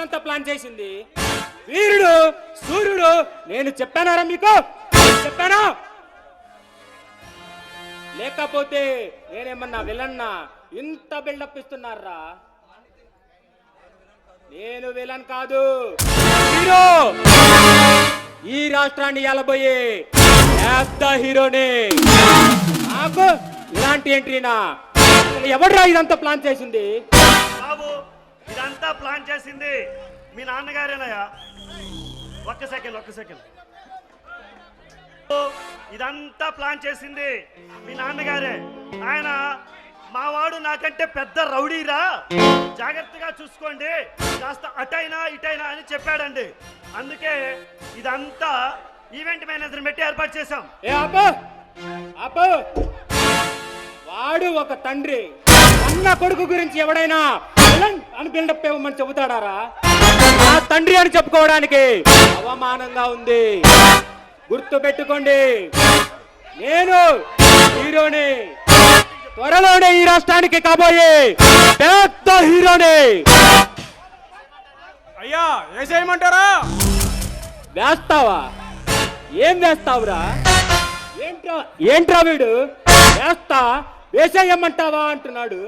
ఇదంతా ప్లాన్ చేసింది? వీరుడు సూర్యుడు. నేను చెప్పానారా మీకు? చెప్పానా? లేకపోతే నేనేమన్నా విలన్నా? ఇంత బిల్డప్ ఇస్తున్నారా? నేను విలన్ కాదు, హీరో. ఈ రాష్ట్రాన్ని ఎలబోయే పెద్ద హీరోని. నాకు ఇలాంటి ఎంట్రీనా? ఎవడ్రా ఇదంతా ప్లాన్ చేసింది? బాబు, ఇదంతా ప్లాన్ చేసింది మీ నాన్నగారేనయ్యా. ఒక్క సెకండ్. ఇదంతా ప్లాన్ చేసింది మీ నాన్నగారే. ఆయన మావాడు నాకంటే పెద్ద రౌడీరా, జాగ్రత్తగా చూసుకోండి, కాస్త అటైనా ఇటైనా అని చెప్పాడండి. అందుకే ఇదంతా ఈవెంట్ మేనేజర్ పెట్టి ఏర్పాటు చేశాం. అప్పు, వాడు ఒక తండ్రి అన్న కొడుకు గురించి ఎవడైనా అని బిల్డప్ ఇవ్వమని చెబుతాడారా? ఆ తండ్రి అని చెప్పుకోవడానికి అవమానంగా ఉంది. గుర్తు పెట్టుకోండి, నేను హీరోని. త్వరలోనే ఈ రాష్ట్రానికి కాబోయే పెద్ద హీరోని. అయ్యా, వేసేయమంటారా? వేస్తావా? ఏం వేస్తావురా? ఏంట్రా వీడు వేసేయమంటావా అంటున్నాడు.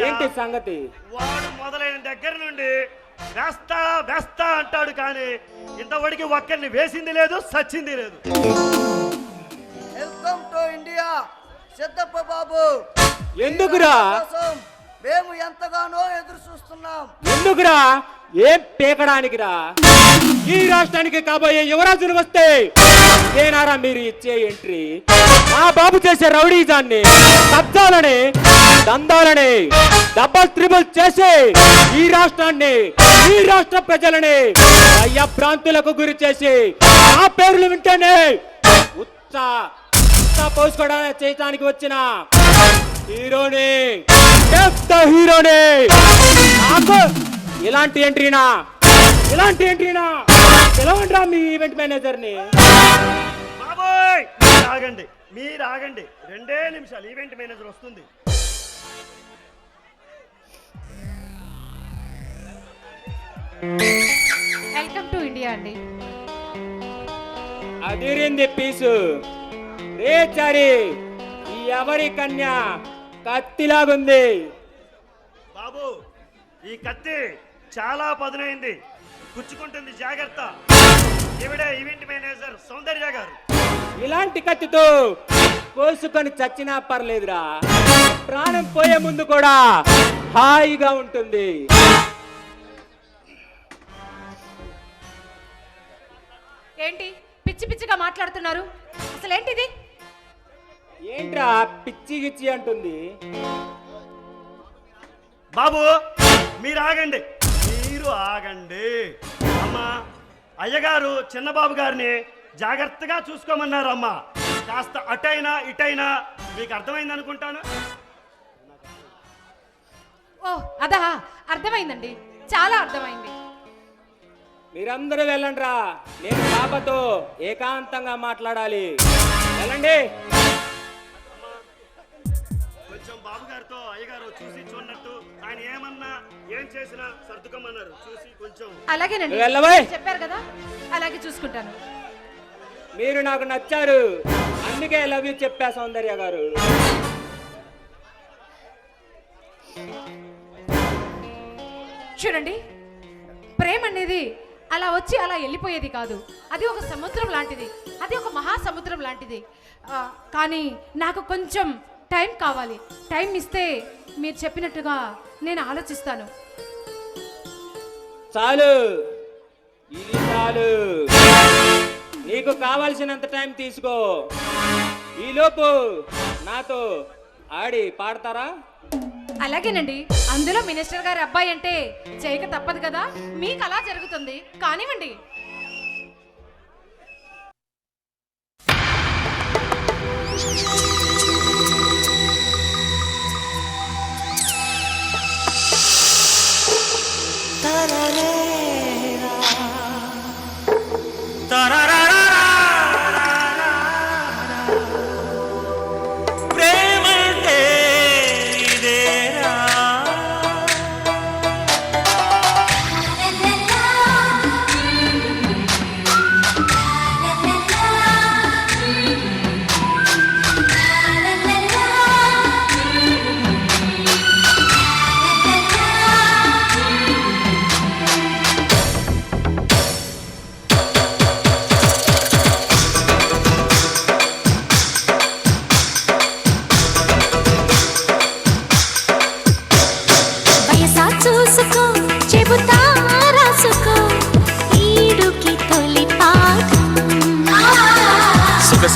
ఏంటి సంగతి? వాడు మొదలైన దగ్గర నుండి వేస్తా అంటాడు, కానీ ఇంతవరకు ఒక్కరిని వేసింది లేదు, సచ్చింది లేదు. వెల్కమ్ టు ఇండియా సిద్ధప్ప బాబు. ఎందుకురా? మేము ఎంతగానో ఎదురు చూస్తున్నాం. ఎందుకురా? ఏం పీకడానికి రా? ఈ రాష్ట్రానికి కాబోయే యువరాజులు వస్తే ఇదేనారా మీరు ఇచ్చే ఎంట్రీ? మా బాబు చేసే రౌడీజాన్ని, కబ్జాలని, దందాలని డబల్ త్రిబుల్ చేసి ఈ రాష్ట్రాన్ని, ఈ రాష్ట్ర ప్రజలని భయభ్రాంతులకు గురి చేసి ఆ పేర్లు వింటేనే ఉత్సా పోసుకోవడానికి చేయడానికి వచ్చిన హీరోని, పెద్ద హీరోని. నాకు ఇలాంటి ఎంట్రీనా? పిలవండిరా మీ ఈవెంట్ మేనేజర్ని. బాబోయ్, మీరు ఆగండి. 2 నిమిషాలు, ఈవెంట్ మేనేజర్ వస్తుంది. వెల్కమ్ టు ఇండియా అండి. అదిరింది పీసు. రే చారి, ఈ ఎవరి కన్య కత్తిలాగుంది. బాబు, ఈ కత్తి చాలా పదునైంది, గుచ్చుకుంటుంది, జాగ్రత్త. ఈవిడే ఈవెంట్ మేనేజర్ సౌందర్య గారు. ఇలాంటి కత్తితో కోసుకొని చచ్చినా పర్లేదురా, ప్రాణం పోయే ముందు కూడా హాయిగా ఉంటుంది. ఏంటి పిచ్చిగా మాట్లాడుతున్నారు? అసలు ఏంటిది? ఏంట్రా పిచ్చి గిచ్చి అంటుంది? బాబు, మీరు ఆగండి. అమ్మా, అయ్యగారు చిన్నబాబు గారిని జాగ్రత్తగా చూసుకోమన్నారు. అమ్మా, కాస్త అటైనా ఇటైనా. మీకు అర్థమైంది అనుకుంటాను. ఓ అదా, అర్థమైందండి, చాలా అర్థమైంది. మీరందరూ వెళ్ళండిరా, నేను బాబాతో ఏకాంతంగా మాట్లాడాలి. వెళ్ళండి. కొంచెం బాబు గారితో అయ్యగారు చూసి చూడనట్టు, ఆయన ఏమన్నా ఏం చేసినా సర్దుకోమన్నారు. చూసి కొంచెం. అలాగేనండి, వెళ్ళవే. చెప్పారు కదా, అలాగే చూసుకుంటాను. మీరు నాకు నచ్చారు, అందుకే లవ్ యూ చెప్పా సౌందర్య గారు. చూడండి, ప్రేమ అనేది అలా వచ్చి అలా వెళ్ళిపోయేది కాదు. అది ఒక సముద్రం లాంటిది, అది ఒక మహాసముద్రం లాంటిది. కానీ నాకు కొంచెం టైం కావాలి. టైం ఇస్తే మీరు చెప్పినట్టుగా నేను ఆలోచిస్తాను. చాలు, ఇది చాలు. నీకు కావాల్సినంత టైం తీసుకో. ఈలోపు నాతో ఆడి పాడతారా? అలాగేనండి. అందులో మినిస్టర్ గారి అబ్బాయి అంటే చేయక తప్పదు కదా. మీకు అలా జరుగుతుంది, కానివ్వండి.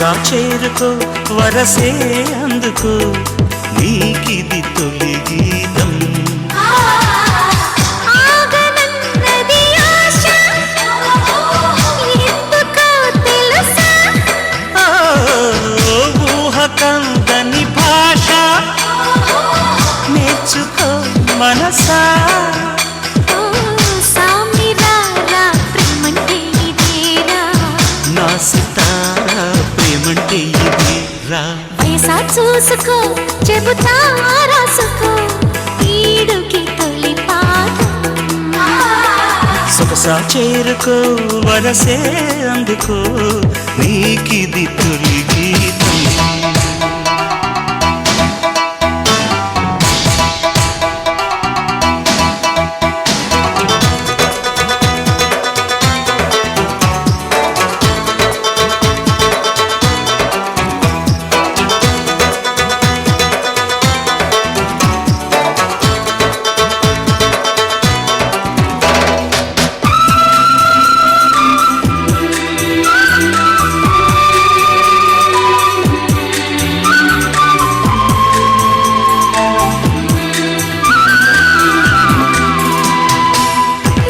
సొగసా చేరుకో వరసే అందుకో నీకిది తొలి గీతం ఆగనన్నది ఆశ ఎందుకో తెలుసా ఆ, ఊహ కందని భాష నేర్చుకో మనసా ఓ సామిరారా ప్రేమంటే ఇదేరా నా సితారా ప్రేమంటే ఇది రా వయసా చూసుకో చెబుతా రాసుకో ఈడుకి తొలి పాఠం సొగసా చేరుకో వరసే అందుకో నీకిది తొలి గీతం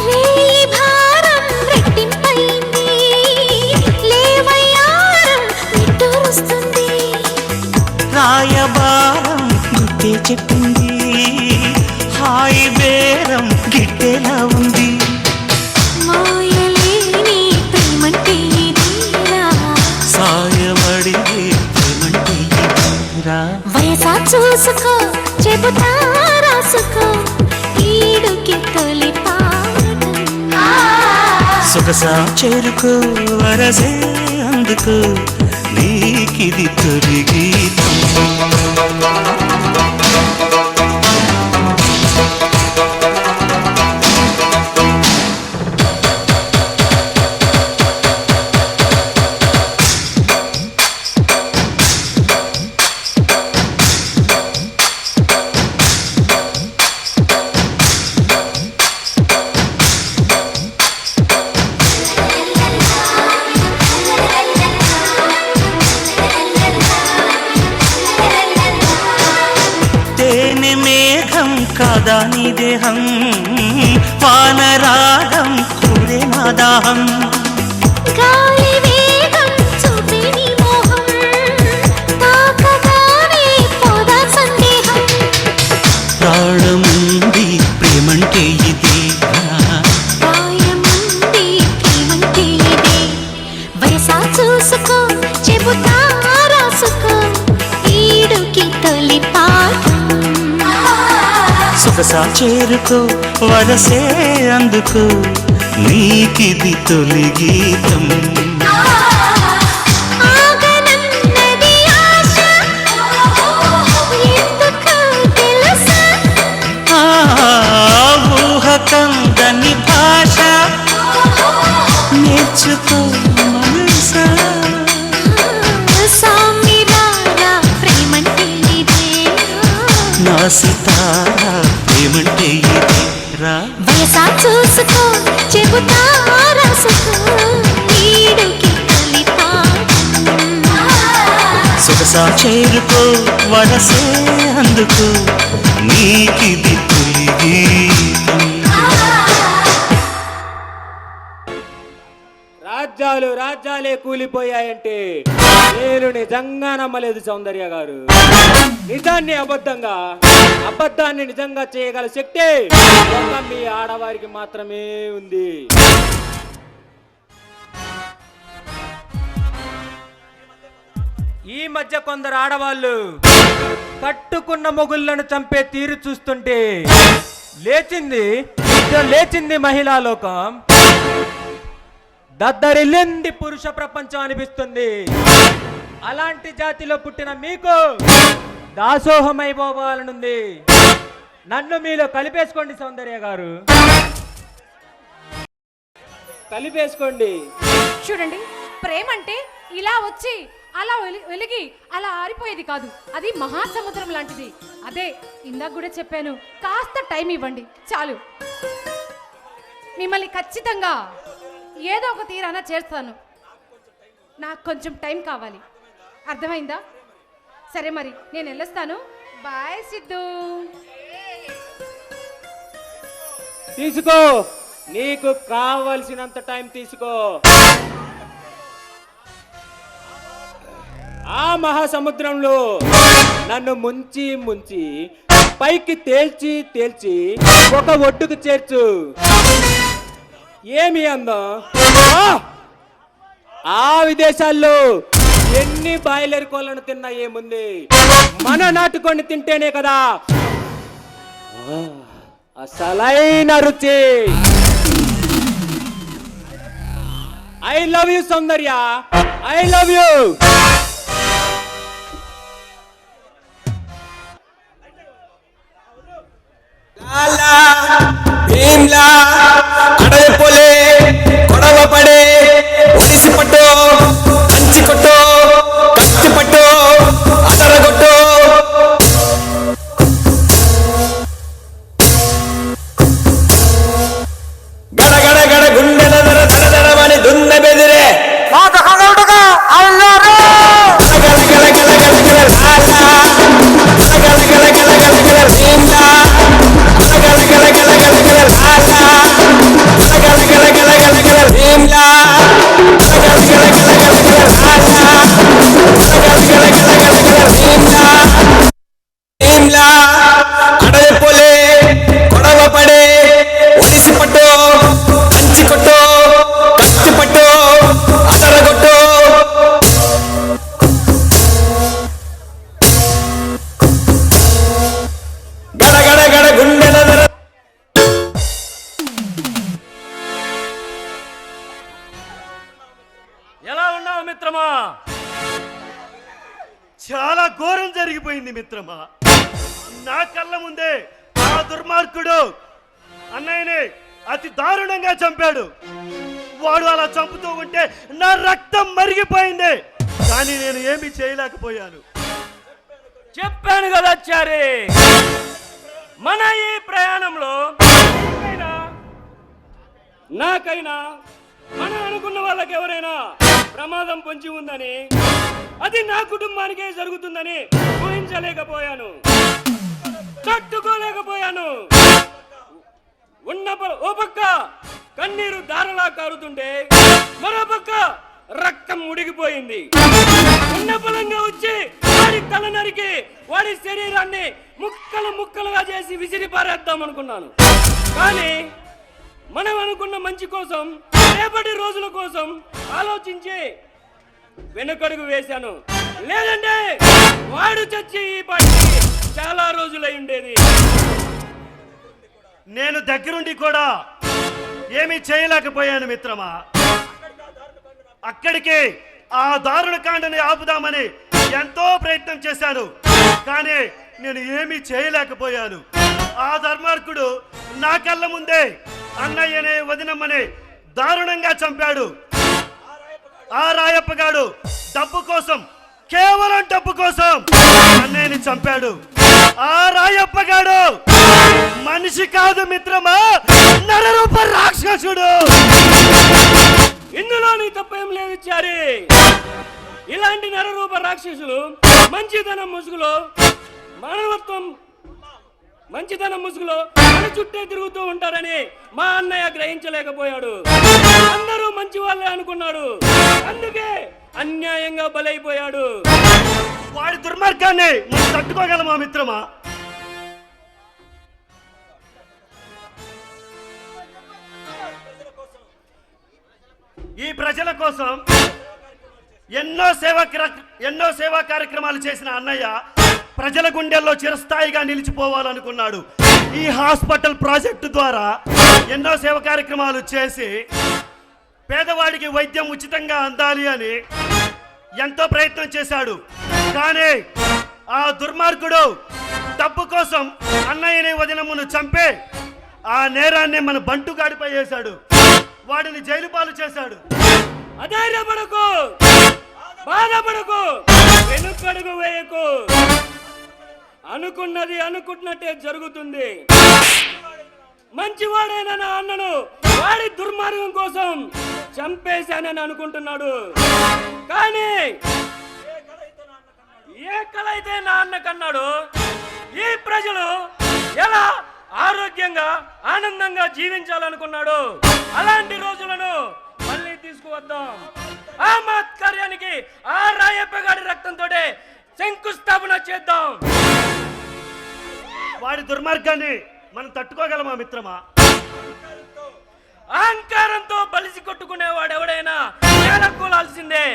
రేయి భారం రెట్టింపైంది లేవయ్యారం నిట్టూరుస్తుంది రాయబారం గుట్టే చెప్పింది హాయి బేరం గిట్టేలా ఉంది మాయలేని ప్రేమంటే ఇదేరా సాయమడి ప్రేమంటే ఇది రా వయసా చూసుకో చెబుతా రాసుకో ఈడుకి తొలి పాఠం సొగసా చేరుకో వరసే అందుకో నీకిది తొలి గీతం తేనె మేఘం కాదా నీ దేహం వానరాగం కూడే నా దాహం గాలి వేగం చూపే నీ మోహం తాకగానే పోదా సందేహం ప్రాణముంది ప్రేమంటే ఇదే ప్రాయముంది ప్రేమంటే ఇదే వయసా చూసుకో చెబుతా రాసుకో ఈడుకి తొలి పాఠం సొగసా చేరుకో వరసే అందుకో నీకిది తొలి గీతం ఆగనన్నది ఆశ ఎందుకో తెలుసా ఆ, ఊహ కందని భాష నేర్చుకో మనసా సామిరారా ప్రేమంటే ఇదేరా నా సితారా ప్రేమంటే ఇది రా వయసా చూసుకో చెబుతా రాసుకో ఈడుకి తొలి పాఠం సొగసా చేరుకో వరసే అందుకో నీకిది తొలి గీతం రాజ్యాలే కూలిపోయాయంటే నేను నిజంగా నమ్మలేదు సౌందర్య గారు. నిజాన్ని అబద్ధంగా, అబద్ధాన్ని నిజంగా చేయగల శక్తి ఒక్క మీ ఆడవారికి మాత్రమే ఉంది. ఈ మధ్య కొందరు ఆడవాళ్ళు కట్టుకున్న మొగుళ్ళను చంపే తీరు చూస్తుంటే లేచింది మహిళా లోకం, దద్దరిల్లింది పురుష ప్రపంచం అనిపిస్తుంది. అలాంటి జాతిలో పుట్టిన మీకు దాసోహమైపోవాలనుంది. నన్ను మీలో కలిపేసుకోండి సౌందర్య గారు, కలిపేసుకోండి. చూడండి, ప్రేమ అంటే ఇలా వచ్చి అలా వెలిగి అలా ఆరిపోయేది కాదు. అది మహాసముద్రం లాంటిది. అదే ఇందాక కూడా చెప్పాను, కాస్త టైం ఇవ్వండి చాలు. మిమ్మల్ని ఖచ్చితంగా ఏదో ఒక తీరాన చేస్తాను. నాకు కొంచెం టైం కావాలి. అర్థమైందా? సరే మరి నేను వెళ్ళొస్తాను. బాయ్ సిద్ధు. తీసుకో, నీకు కావలసినంత టైం తీసుకో. ఆ మహాసముద్రంలో నన్ను ముంచి ముంచి పైకి తేల్చి తేల్చి ఒక ఒడ్డుకు చేర్చు. ఏమి అందం! ఆ విదేశాల్లో ఎన్ని బాయిలర్ కోళ్ళను తిన్నా ఏముంది, మన నాటుకొని తింటేనే కదా అసలైన రుచి. I love you Soundarya, I love you. Bheemla అడవిపోలే కొడవ పడే ఒడిసి పట్టు కంచి కొట్టు కత్తి పట్టు అదరగొట్టు గడ గడ గడ గుండెల దర దర దరమని దున్న బెదిరే అడవిపోలే కొడవ పడే ఒడిసి పట్టు కంచి కొట్టు కత్తి పట్టు అదరగొట్టు గడ గడ గడ గుండెల దర. ఎలా ఉన్నావు మిత్రమా? చాలా ఘోరం జరిగిపోయింది మిత్రమా. నా కళ్ళ ముందే ఆ దుర్మార్గుడు అన్నయ్యని అతి దారుణంగా చంపాడు. వాడు అలా చంపుతూ ఉంటే నా రక్తం మరిగిపోయింది, కానీ నేను ఏమీ చేయలేకపోయాను. చెప్పాను కదా చారి, మన ఈ ప్రయాణంలో నాకైనా మనం అనుకున్న వాళ్ళకి ఎవరైనా ప్రమాదం పొంచి ఉందని, అది నా కుటుంబానికే జరుగుతుందని ఊహించలేకపోయాను, తట్టుకోలేకపోయాను. ఓ పక్క కన్నీరు దారలా కారుతుంటే మరో పక్క రక్తం ఉడిగిపోయింది. ఉన్న బలంగా వచ్చి వాడి తల నరికి వాడి శరీరాన్ని ముక్కలు ముక్కలుగా చేసి విసిరి పారేద్దాం అనుకున్నాను. కానీ మనం అనుకున్న మంచి కోసం, రేపటి రోజుల కోసం ఆలోచించి వెనుకడుగు వేశాను. లేదంటే వాడు చచ్చి ఈ పాటికి చాలా రోజులై ఉండేది. నేను దగ్గరుండి కూడా ఏమీ చేయలేకపోయాను మిత్రమా. అక్కడికి ఆ దారుణ కాండని ఆపుదామని ఎంతో ప్రయత్నం చేశాను, కానీ నేను ఏమీ చేయలేకపోయాను. ఆ ధర్మార్కుడు నా కళ్ళ ముందే అన్నయ్యనే వదినమ్మని దారుణంగా చంపాడు. ఆ రాయప్పగాడు డబ్బు కోసం, కేవలం డబ్బు కోసం అన్నయ్యని చంపాడు. ఆ రాయప్పగాడు మనిషి కాదు మిత్రమా, నరరూప రాక్షసుడు. ఇందులో నీ తప్పేం లేదు చారి. ఇలాంటి నరరూప రాక్షసులు మంచితనం ముసుగులో మంచితనం ముసుగులో మన చుట్టే తిరుగుతూ ఉంటారని మా అన్నయ్య గ్రహించలేకపోయాడు. అందరూ మంచి వాళ్ళే అనుకున్నాడు, అందుకే అన్యాయంగా బలైపోయాడు. వాడి దుర్మార్గాన్ని మనం తట్టుకోగలమా మిత్రమా? ఈ ప్రజల కోసం ఎన్నో సేవా కార్యక్రమాలు చేసిన అన్నయ్య ప్రజల గుండెల్లో చిరస్థాయిగా నిలిచిపోవాలనుకున్నాడు. ఈ హాస్పిటల్ ప్రాజెక్టు ద్వారా ఎన్నో సేవా కార్యక్రమాలు చేసి పేదవాడికి వైద్యం ఉచితంగా అందాలి అని ఎంతో ప్రయత్నం చేశాడు. కానీ ఆ దుర్మార్గుడు డబ్బు కోసం అన్నయ్యని వదినమ్మను చంపే ఆ నేరాన్ని మన బంటుగాడిపై వేశాడు. వాడిని జైలు పాలు చేశాడు. అధైర్యపడకు, బాధపడకు, వెనుకడుగు వేయకు. అనుకున్నది అనుకున్నట్టే జరుగుతుంది. మంచివాడైన నా అన్నను వాడి దుర్మార్గం కోసం చంపేశానని అనుకుంటున్నాడు, కానీ ఏ కళ అయితే నాన్న కన్నాడు ఈ ప్రజలు ఎలా ఆరోగ్యంగా ఆనందంగా జీవించాలనుకున్నాడు అలాంటి రోజులను మళ్ళీ తీసుకువద్దాం. ఆ మహత్కార్యానికి ఆ రాయప్ప గారి రక్తంతో శంకుస్థాపన చేద్దాం. వాడి దుర్మార్గాన్ని మనం తట్టుకోగలమా మిత్రమా? అహంకారంతో బలిసి కొట్టుకునేవాడు ఎవడైనా నేలకూలాల్సిందే.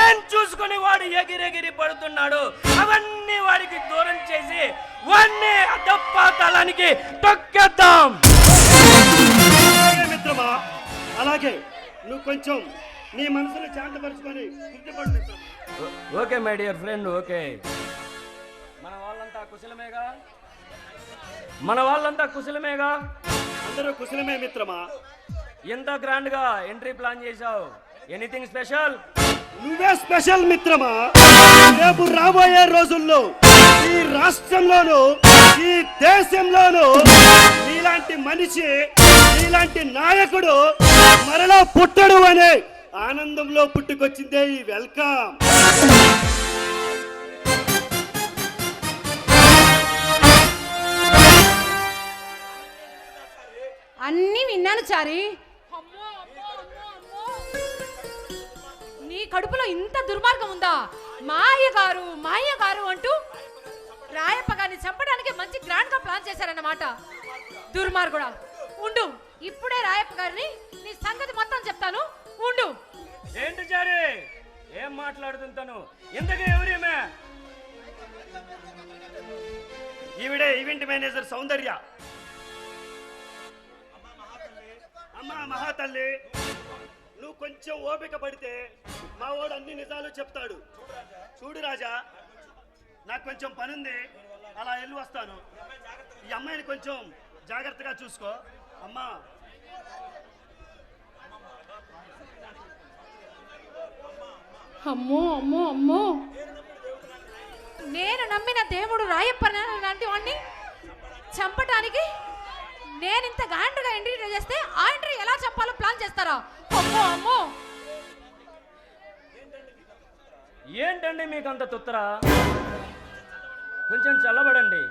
ఏం చూసుకుని వాడు ఎగిరెగిరి పడుతున్నాడు అవన్నీ వాడికి దూరం చేసి వాడిని అధపాతాళానికి తొక్కేద్దాం. అలాగే మిత్రమా, అలాగే నువ్వు కొంచెం నీ మనసును శాంతపరుచుకొని గుర్తుపడు మిత్రమా. Okay my dear friend, okay. మన వాళ్ళంతా కుశలమేగా? అందరూ కుశలమే మిత్రమా. ఎంత గ్రాండ్ గా ఎంట్రీ ప్లాన్ చేశావు? Anything special? నువ్వే స్పెషల్ మిత్రమా. రేపు రాబోయే రోజుల్లో ఈ రాష్ట్రంలోను ఈ దేశంలోను నీలాంటి మనిషి నీలాంటి నాయకుడు మరలా పుట్టడు అనే ఆనందంలో పుట్టుకొచ్చిందే ఈ వెల్కమ్. అన్నీ విన్నాను చారి. నీ కడుపులో ఇంత దుర్మార్గం ఉందా? మాయ గారు అంటూ రాయప్ప గారిని చంపడానికి మంచి గ్రాండ్ గా ప్లాన్ చేశారన్నమాట. దుర్మార్గుడా, ఉండు, ఇప్పుడే రాయప్ప గారిని నీ సంగతి మొత్తం చెప్తాను, ఉండు. ఏంటి చారి, ఏం మాట్లాడుతుంటాను? ఇంతకీ ఎవరేమే? ఈవిడే ఈవెంట్ మేనేజర్ సౌందర్య. అమ్మా మహాతల్లి, నువ్వు కొంచెం ఓపిక పడితే మా వాడు అన్ని నిజాలు చెప్తాడు. చూడు రాజా, నాకు కొంచెం పనుంది, అలా వెళ్ళి వస్తాను. ఈ అమ్మాయిని కొంచెం జాగ్రత్తగా చూసుకో అమ్మా. అమ్మో, నేను నమ్మిన దేవుడు రాయప్ప లాంటి వాడిని చంపటానికి నేను ఇంత గ్రాండ్గా ఎంట్రీ చేస్తే ఆ ఎంట్రీ ఎలా చంపాలో ప్లాన్ చేస్తారా? అమ్మో. ఏంటండి మీకు అంత తుత్తరా? కొంచెం చల్లబడండి,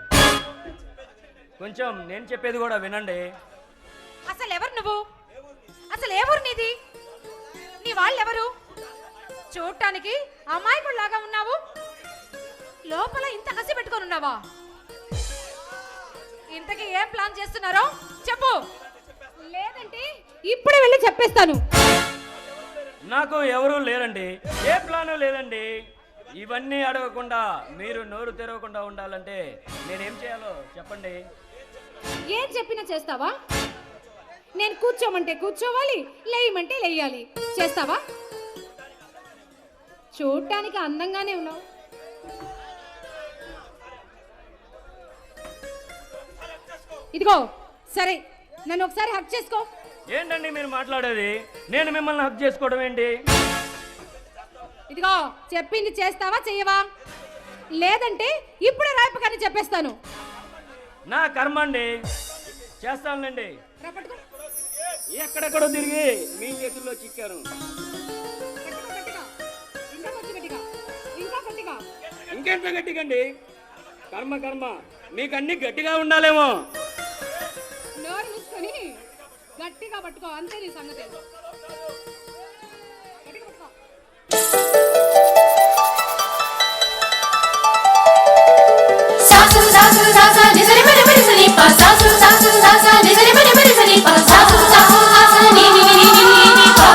కొంచెం నేను చెప్పేది కూడా వినండి. అసలు ఎవరు నువ్వు? అసలు ఏ ఊరు నీది? నీ వాళ్ళెవరు? చూడటానికి అమాయకుడిలాగా ఉన్నావు, లోపల ఇంత కసి పెట్టుకొని ఉన్నావా? ఇంతకీ ఏం ప్లాన్ చేస్తున్నారో చెప్పు, లేదంటే ఇప్పుడే వెళ్ళి చెప్పేస్తాను. నాకు ఎవరూ లేరండి, ఏ ప్లాను లేదండి. ఇవన్నీ అడగకుండా మీరు నోరు తెరవకుండా ఉండాలంటే నేనేం చేయాలో చెప్పండి. ఏం చెప్పినా చేస్తావా? నేను కూర్చోమంటే కూర్చోవాలి, లేయమంటే లేయాలి. చేస్తావా? చూడటానికి అందంగానే ఉన్నావు, ఇదిగో సరే, నన్ను ఒకసారి హక్ చేసుకో. ఏంటండి మీరు మాట్లాడేది? నేను మిమ్మల్ని హక్ చేసుకోవడం ఏంటి? ఇదిగో చెప్పింది చేస్తావా చెయ్యవా? లేదంటే ఇప్పుడే రాయప్ప గారిని చెప్పేస్తాను. నా కర్మ అండి, చేస్తానులేండి. రా పట్టుకో. ఎక్కడెక్కడో తిరిగి మీ చేతుల్లో చిక్కాను. గట్టిగా. ఇంకా కొంచెం గట్టిగా, ఇంకా గట్టిగా. ఇంకెంత గట్టిగండి? కర్మ మీకు అన్ని గట్టిగా ఉండాలేమో. నోరు మూసుకొని గట్టిగా పట్టుకో, అంతే నీ సంగతి. గట్టిగా పట్టుకో. సాసు సాసు సాసా నిజరి మరి మరి సని పా సాసు సాసు సాసా నిజరి మరి మరి సని పా సాసు సాసు సాసా ని ని ని ని ని పా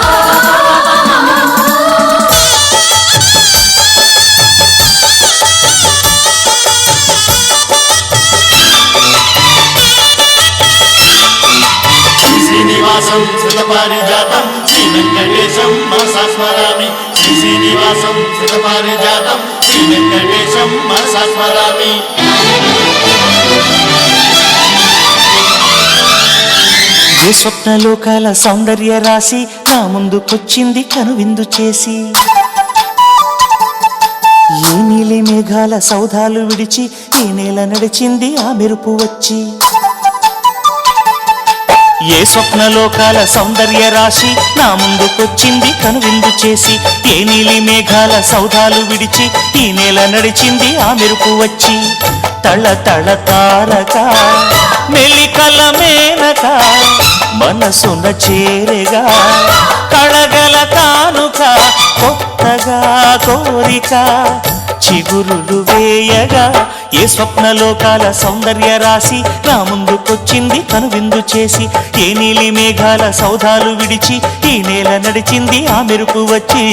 శ్రీనివాసం శ్రుతపారిజాతం శ్రీ వెంకటేశం మనసా స్మరామి. శ్రీనివాసం శ్రుతపారిజాతం శ్రీ వెంకటేశం మనసా స్మరామి. ఏ స్వప్నలోకాల సౌందర్య రాశి నా ముందుకొచ్చింది కనువిందు చేసి, ఏ నీలి మేఘాల సౌధాలు విడిచి ఈ నేల నడిచింది ఆ మెరుపు వచ్చి, ఏ స్వప్నలోకాల సౌందర్య రాశి నా ముందుకొచ్చింది కనువిందు చేసి, ఏ నీలి మేఘాల సౌధాలు విడిచి ఈ నేల నడిచింది ఆ మెరుపు వచ్చి. తళ తళ తారక మెలికల మేనక మనసున చేరగా, కళగల కానుక కొత్తగా కోరిక చిగురులు వేయగా. ఏ స్వప్నలోకాల సౌందర్య రాశి నా ముందుకొచ్చింది కనువిందు చేసి, ఏ నీలి మేఘాల సౌధాలు విడిచి ఈ నేల నడిచింది ఆ మెరుపు వచ్చి.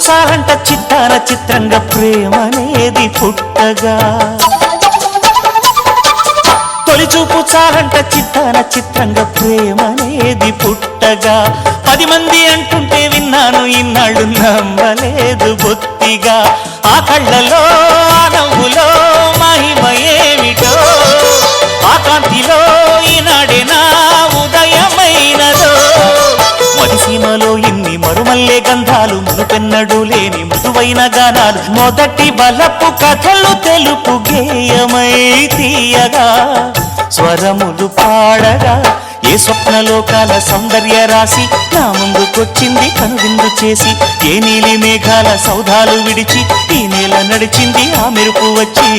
చాలంట చిత్తార చిత్రంగా ప్రేమనేది పుట్టగా, తొలి చూపు చాలంట చిత్తార చిత్రంగా ప్రేమనేది పుట్టగా. 10 మంది అంటుంటే విన్నాను ఇన్నాళ్ళు నమ్మలేదు బొత్తిగా. ఆ కళ్ళలో ఆ నవ్వులో మహిమ ఏమిటో, ఆ కాంతిలో ఈనాడే నా ఉదయమైనదో. మదిసీమలో ఇన్ని మరుమల్లే గంధాలు, మునుపెన్నడు లేని మృదువైన గానాలు, మొదటి బలపు కథలు తెలుపు గేయమై తీయగా స్వరములు పాడగా. ఏ స్వప్నలోకాల సౌందర్య రాశి నా ముందుకొచ్చింది కనువిందు చేసి, ఏ నీలి మేఘాల సౌధాలు విడిచి ఈ నేల నడిచింది ఆ మెరుపు వచ్చి.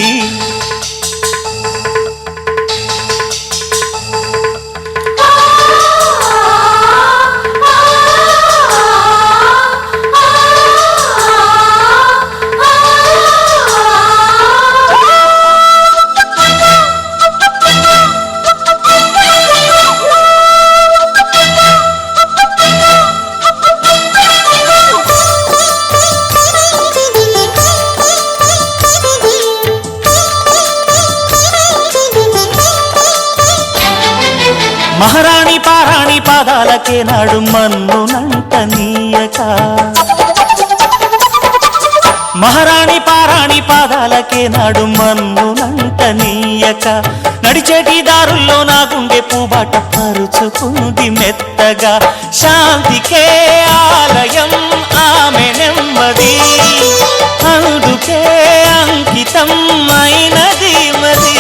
మహారాణి పారాణి పాదాలకే నాడు మన్నునంట నీయక, మహారాణి పారాణి పాదాలకే నాడు మన్నునంట నీయక. నడిచేటి దారుల్లో నా గుండె పూబాట పరుచుకుంది మెత్తగా. శాంతికే ఆలయం ఆమె నెమ్మది, అందుకే అంకితం అయినది మది.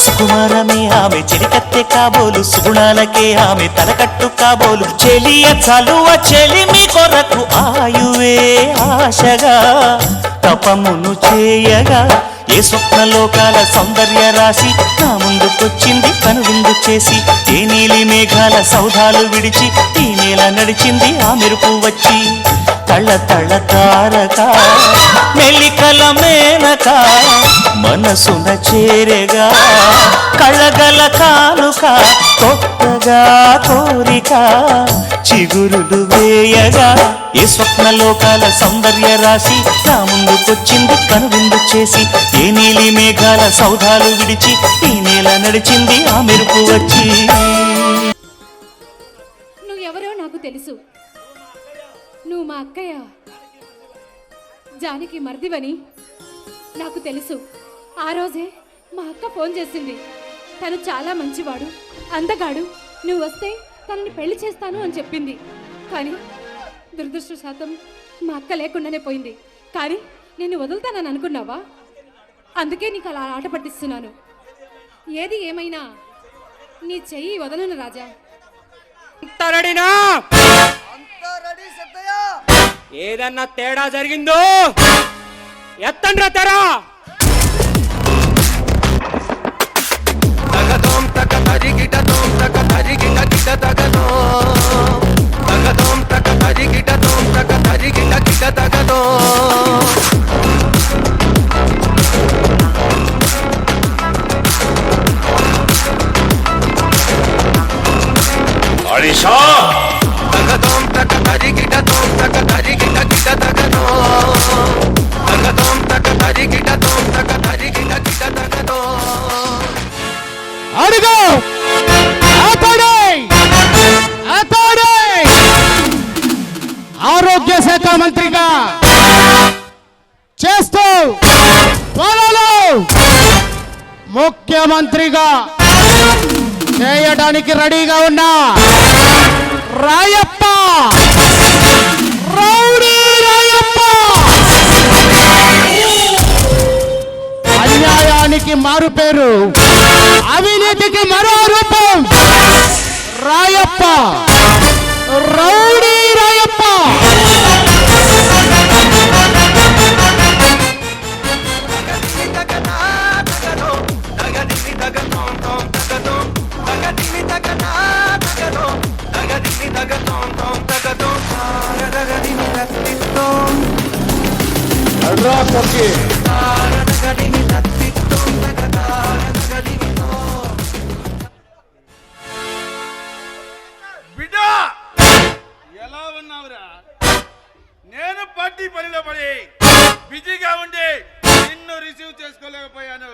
సుకుమారమే ఆమె చెలికత్తె కాబోలు, సుగుణాలకే ఆమె తలకట్టు కాబోలు. చెలియ చలువ చెలిమి కొరకు ఆయువే ఆశగా తపమును చేయగా. ఏ స్వప్నలోకాల సౌందర్య రాశి నా ముందుకొచ్చింది కనువిందు చేసి, ఏ నీలి మేఘాల సౌధాలు విడిచి ఈ నేల నడిచింది ఆ మెరుపు వచ్చి. తళ తళ తారక మెలికల మేనక మనసున చేరగా, కళగల కానుక కొత్తగా కోరిక చిగురులు వేయగా. ఏ స్వప్నలోకాల సౌందర్య రాశి నా ముందుకొచ్చింది కనువిందు చేసి, ఏ నీలి మేఘాల సౌధాలు విడిచి ఈ నేల నడిచింది ఆ మెరుపు వచ్చి. నువ్వెవరో నాకు తెలుసు. నువ్వు మా అక్కయ్య జానకి మర్దివని నాకు తెలుసు. ఆ రోజే మా అక్క ఫోన్ చేసింది. తను చాలా మంచివాడు, అందగాడు, నువ్వు వస్తే తనని పెళ్లి చేస్తాను అని చెప్పింది. కానీ దురదృష్టవశాతం మా అక్క లేకుండానే పోయింది. కానీ నేను వదులుతానని అనుకున్నావా? అందుకే నీకు అలా ఆట పట్టిస్తున్నాను. ఏది ఏమైనా నీ చెయ్యి వదలను రాజా. రెడీనా? అంతా రెడీ సిద్ధయ్య. ఏదన్నా తేడా జరిగిందో ఎత్తండ్రా తెరా. తగదోం తక తరిగిట దోం తక తరిగిట గిట తగదో, తగదోం తక తరిగిట దోం తక తరిగిట గిట తగదో. హరీషా తగదోం తక తరిగిట దోం తక తరిగిట గిట తగదో, తగదోం తక తరిగిట దోం తక తరిగిట గిట తగదో. అడుగు ఆపడే ఆరోగ్య శాఖ మంత్రిగా చేస్తూ త్వరలో ముఖ్యమంత్రిగా చేయడానికి రెడీగా ఉన్నా రాయప్ప, రౌడీ రాయప్ప, అన్యాయానికి మారు పేరు, అవినీతికి మరో రూపం రాయప్ప, రౌడీ రాయప్ప. బిడ్డ ఎలా ఉన్నావురా? నేను పార్టీ పనిలో పడి బిజీగా ఉండి నిన్ను రిసీవ్ చేసుకోలేకపోయాను.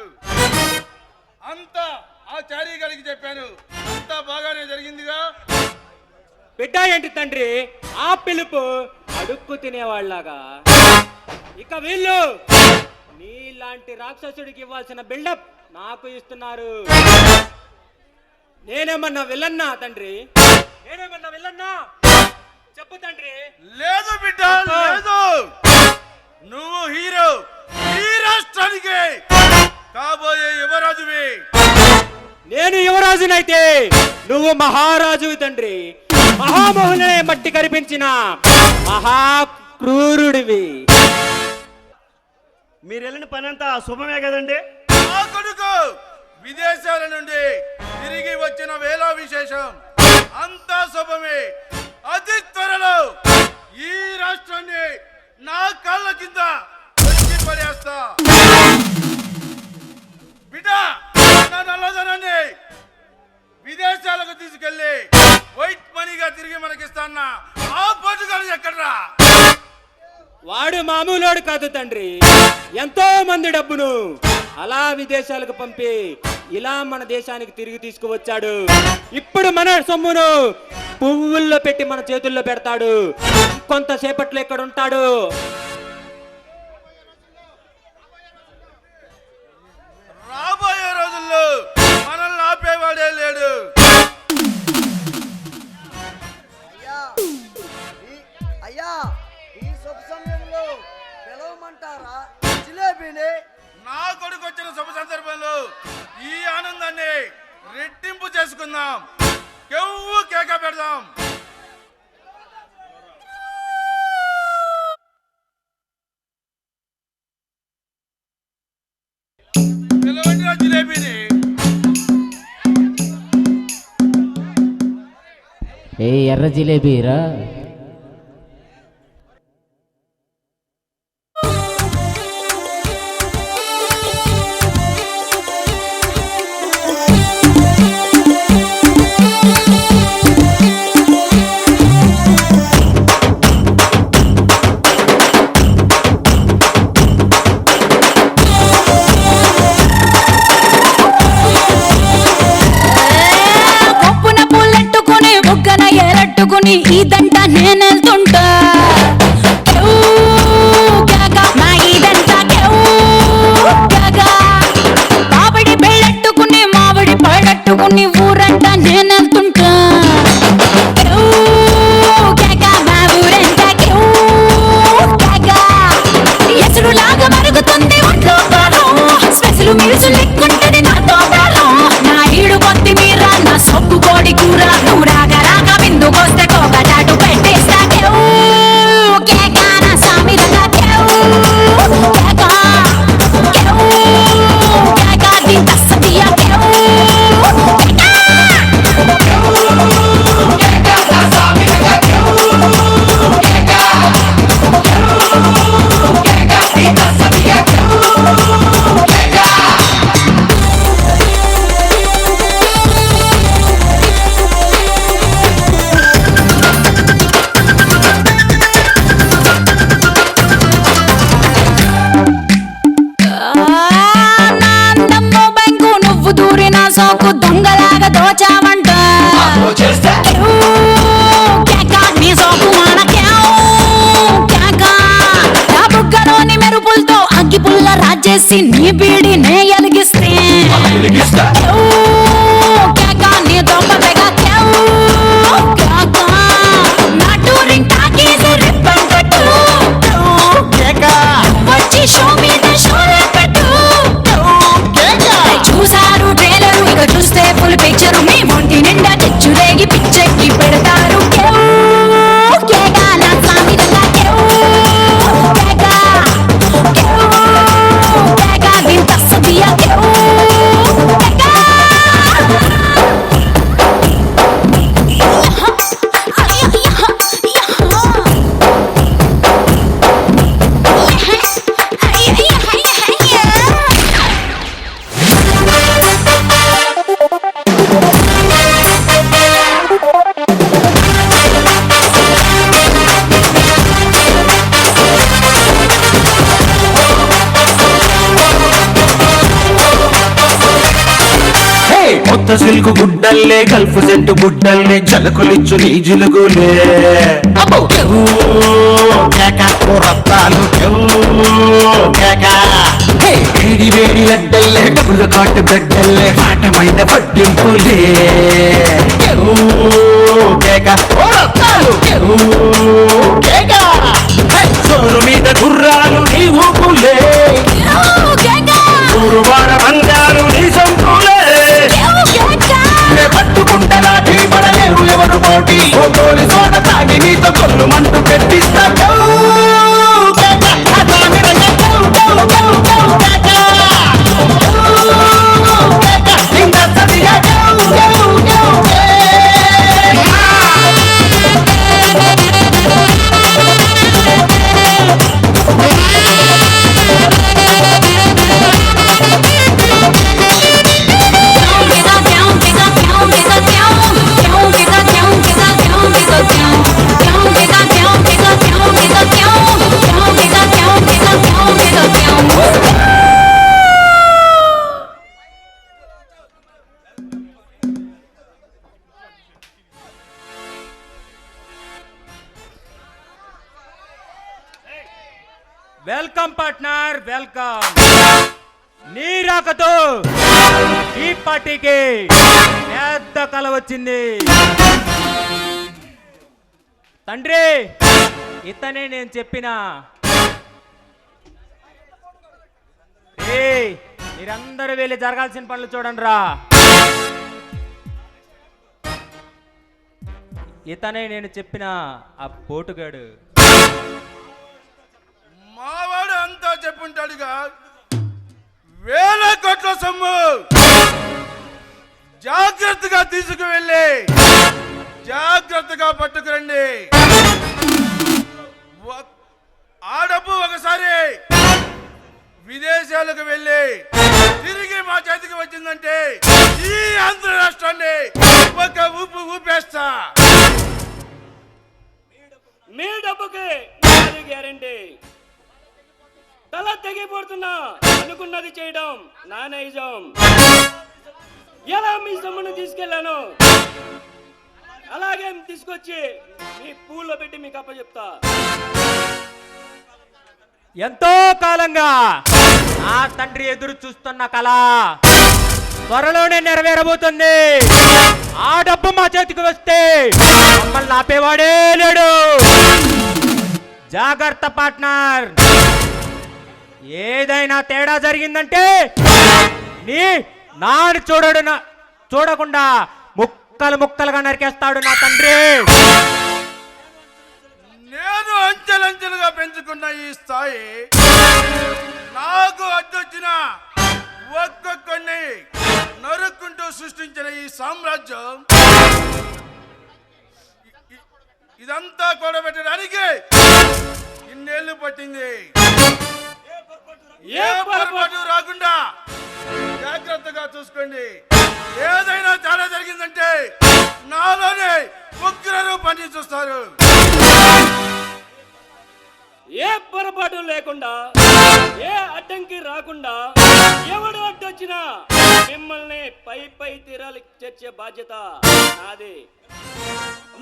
అంతా ఆ చారీ గారికి చెప్పాను, అంతా బాగానే జరిగిందిగా. బిడ్డ ఏంటి తండ్రి ఆ పిలుపు అడుక్కు తినేవాళ్ళగా? ఇక వీళ్ళు నీలాంటి రాక్షసుడికి ఇవ్వాల్సిన బిల్డప్ నాకు ఇస్తున్నారు. నేనేమన్నా విలన్నా తండ్రి? నేనేమన్నా విలన్నా? చెప్పు తండ్రి. లేదు బిడ్డ, లేదు. నువ్వు హీరో, ఈ రాష్ట్రానికి కాబోయే యువరాజువి. నేను యువరాజునైతే నువ్వు మహారాజువి తండ్రి. మహామోహనే మట్టి కనిపించిన మహాక్రూరుడివి. మీరు వెళ్ళిన పని అంతా శుభమే కదండి? ఆ కొడుకు విదేశాల నుండి తిరిగి వచ్చిన వేళ విశేషం అంతా శుభమే. అతి త్వరలో ఈ రాష్ట్రాన్ని నా కాళ్ళ కింద వచ్చి పడేస్తా. బిడ్డ, నా నల్లధనాన్ని విదేశాలకు తీసుకెళ్లి వైట్ మనీగా తిరిగి మనకిస్తాన్నా ఆ పోటుగాడు ఎక్కడ్రా? వాడు మామూలోడు కాదు తండ్రి. ఎంతో మంది డబ్బును అలా విదేశాలకు పంపి ఇలా మన దేశానికి తిరిగి తీసుకువచ్చాడు. ఇప్పుడు మన సొమ్మును పువ్వుల్లో పెట్టి మన చేతుల్లో పెడతాడు. కొంతసేపట్లో ఇక్కడ ఉంటాడు. రాబోయే రోజుల్లో మనల్ని ఆపేవాడే లేడు. అయ్యా ఈ శుభ సమయంలో పిలవమంటారా జిలేబీని? నా కొడుకు వచ్చిన శుభ సందర్భంలో ఈ ఆనందాన్ని రెట్టింపు చేసుకుందాం. కెవ్వు కేక పెడదాం. పిలవండి ఆ జిలేబీని. ఏ ఎర్ర జిలేబీరా? ఇదంతా నేనెళ్తుంటా. మా ఇదంతా మామిడి పెళ్ళట్టుకుని మామిడి పళ్ళట్టుకుని ఊరంతా నేనెళ్తుంటా. మా ఊరంతా ఎసుడులాగా మరుగుతుంది ఒంట్లో కాలం. స్పెషల్ మీల్స్ లెక్కుంటది నాతో కాలం. నా ఈడు కొద్ది మీర నా సొప్పు కోడి కూర నువ్వు రాగా రాగా విందుకొస్తే కోకటాటు పెట్టేస్తా. కేకాన సామి సోకు దొంగలాగా దోచావంట. నీ సోకు చేసి నీ బీడినే ఎలిగిస్తే ఓ, కేక నీ దొంగ తెగ కేవ్, కేక. నా టూరింగ్ టాకీస్ రిబ్బన్ కట్టు, వచ్చి షో మీద షోలే పెట్టు. చూసారు ట్రైలరు, ఇక చూస్తే ఫుల్ పిక్చరు. మీ ఒంటి నిండా చిచ్చురేగి పిచ్చెక్కి పెడతారు. కేవ్, కేక నా స్వామి రంగా కేవ్, కేక, కేవ్, కేక వింత సదియా కేవ్, కేక. కొత్త సిల్కు గుడ్డల్లే గల్ఫ్ సెట్టు గుడ్డల్లే జలకులిచ్చు నీ జిలుగులే రత్తాలు వేడి వేడి లడ్డల్లే డబ్బులు కాటు గడ్డల్లే పాఠమైన పట్టింపులే సోరు మీద గుర్రాలు నీ ఊపులే, గురువార మందాలు నీ సంపులే. పట్టుకుంటలా పడలేరు ఎవరు పోటీ, గోలి సోట తాగి నీతో కొల్లు మంటూ పెట్టిస్తా. Welcome partner, welcome. నీ రాకతో ఈ పార్టీకి పెద్ద కల వచ్చింది. తండ్రి, ఇతనే నేను చెప్పిన. మీరందరూ వెళ్ళి జరగాల్సిన పనులు చూడండి రా. ఇతనే నేను చెప్పిన ఆ పోటుగాడు. మావాడు అంతా చెప్పుంటాడుగా. వేల కోట్ల సొమ్ము జాగ్రత్తగా తీసుకువెళ్ళి జాగ్రత్తగా పట్టుకురండి. ఆ డబ్బు ఒకసారి విదేశాలకు వెళ్ళి తిరిగి మా చేతికి వచ్చిందంటే ఈ ఆంధ్ర రాష్ట్రాన్ని ఒక ఊపు ఊపేస్తా. మీ డబ్బుకి గ్యారంటీ. తల తెగిపోతున్నా అనుకున్నది చేయడం నా నైజం. ఎలా మీ సొమ్మును తీసుకెళ్లాను అలాగే తీసుకొచ్చి మీ పూల్లో పెట్టి మీకు అప్పచెప్తా. ఎంతో కాలంగా నా తండ్రి ఎదురు చూస్తున్న కళ త్వరలోనే నెరవేరబోతుంది. ఆ డబ్బు మా చేతికి వస్తే మమ్మల్ని ఆపేవాడే లేడు. జాగ్రత్త పార్ట్నర్. ఏదైనా తేడా జరిగిందంటే నీ నాని చూడకుండా ముక్కలు ముక్కలుగా నరికేస్తాడు నా తండ్రి. నేను అంచెలంచెలుగా పెంచుకున్న ఈ స్థాయి నాకు అడ్డొచ్చిన ఒక్కొక్కడిని నరుక్కుంటూ సృష్టించిన ఈ సామ్రాజ్యం ఇదంతా కూడబెట్టడానికి ఇన్నేళ్లు పట్టింది. ఏ పొరపాటు రాకుండా జాగ్రత్తగా చూసుకోండి. ఏదైనా తేడా జరిగిందంటే నాలోనే ఉగ్రరు పని చూస్తారు. ఏ పొరపాటు లేకుండా ఏ అడ్డంకి రాకుండా ఎవడు అడ్డొచ్చినా మిమ్మల్ని పై తీరాలి చేర్చే బాధ్యత నాది.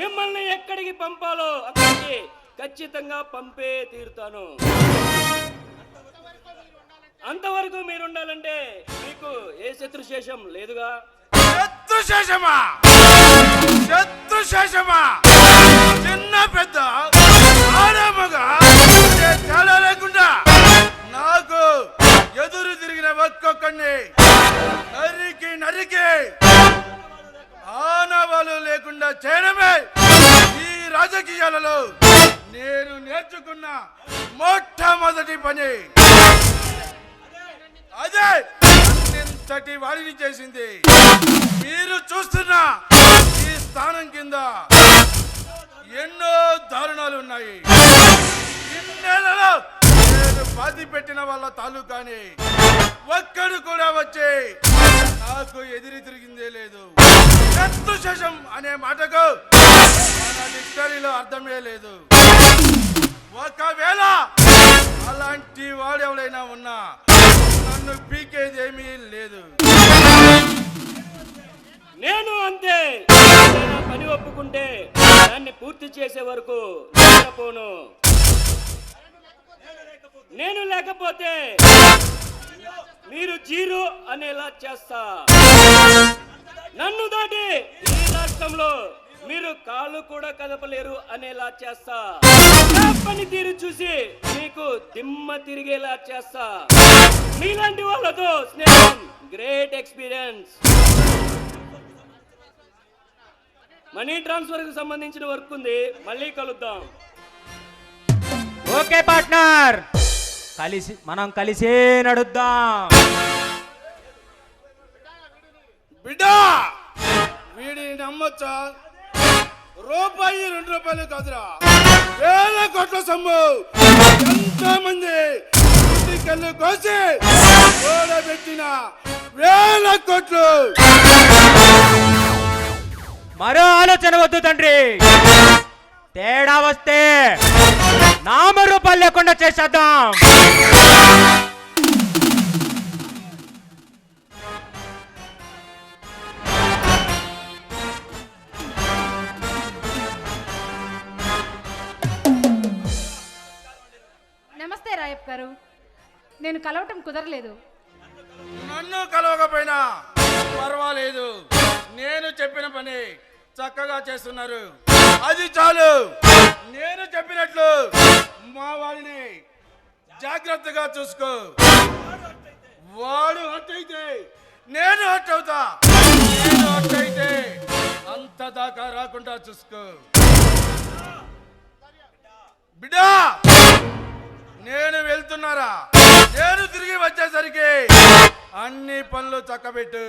మిమ్మల్ని ఎక్కడికి పంపాలో అక్కడికి ఖచ్చితంగా పంపే తీరుతాను. అంతవరకు మీరు ఉండాలంటే మీకు ఏ శత్రుశేషం లేదుగా. శత్రుశేషమా? శత్రుశేషమా? చిన్న పెద్ద ఆడమగా తేడా లేకుండా నాకు ఎదురు తిరిగిన ఒక్కొక్కడిని నరికి నరికి ఆనవాలు లేకుండా చేయడమే ఈ రాజకీయాలలో నేను నేర్చుకున్న మొట్టమొదటి పని. అదే ఇంతటి వాడిని చేసింది. మీరు చూస్తున్న ఈ స్థానం కింద ఎన్నో దారుణాలు ఉన్నాయి. ఇన్నేళ్లలో నేను బాధి పెట్టిన వాళ్ళ తాలూకాని ఒక్కడు కూడా వచ్చి నాకు ఎదిరి తిరిగిందే లేదు. శత్రుశేషం అనే మాటకు మన డిక్షనరీలో అర్థమే లేదు. ఒకవేళ అలాంటి వాడెవడైనా ఉన్నా నన్ను పీకేదేమీ లేదు. నేను అంతే. ఏదైనా పని ఒప్పుకుంటే దాన్ని పూర్తి చేసే వరకు నిద్రపోను. నేను లేకపోతే మీరు జీరో అనేలా చేస్తా. నన్ను దాటి ఈ రాష్ట్రంలో మీరు కాళ్ళు కూడా కదపలేరు అనేలా చేస్తా. నా పనితీరు చూసి మీకు దిమ్మ తిరిగేలా చేస్తా. మీలాంటి వాళ్ళతో స్నేహం గ్రేట్ ఎక్స్పీరియన్స్. మనీ ట్రాన్స్ఫర్ కు సంబంధించిన వర్క్ ఉంది, మళ్ళీ కలుద్దాం. ఓకే పార్ట్నర్, మనం కలిసే నడుద్దాం. బిడ్డా, వీడిని నమ్మొచ్చా? రూపాయి 2 రూపాయలు కాదురా, వేల కోట్ల సొమ్ము. ఎంతో మంది కళ్ళు కోసి కూడబెట్టిన వేల కోట్లు. మరో ఆలోచన వద్దు తండ్రి. తేడా వస్తే నామరూపాలు లేకుండా చేసేద్దాం. నమస్తే రాయప్ గారు, నేను కలవటం కుదరలేదు. నన్ను కలవకపోయినా పర్వాలేదు. నేను చెప్పిన పని చక్కగా చేస్తున్నారు, అది చాలు. నేను చెప్పినట్లు మా వాడిని జాగ్రత్తగా చూసుకో. వాడు హట్ అయితే నేను హట్ అవుతా. నేను హట్ అయితే అంత దాకా రాకుండా చూసుకో. బిడ్డా, నేను వెళ్తున్నారా? నేను తిరిగి వచ్చేసరికి అన్ని పనులు చక్కబెట్టు.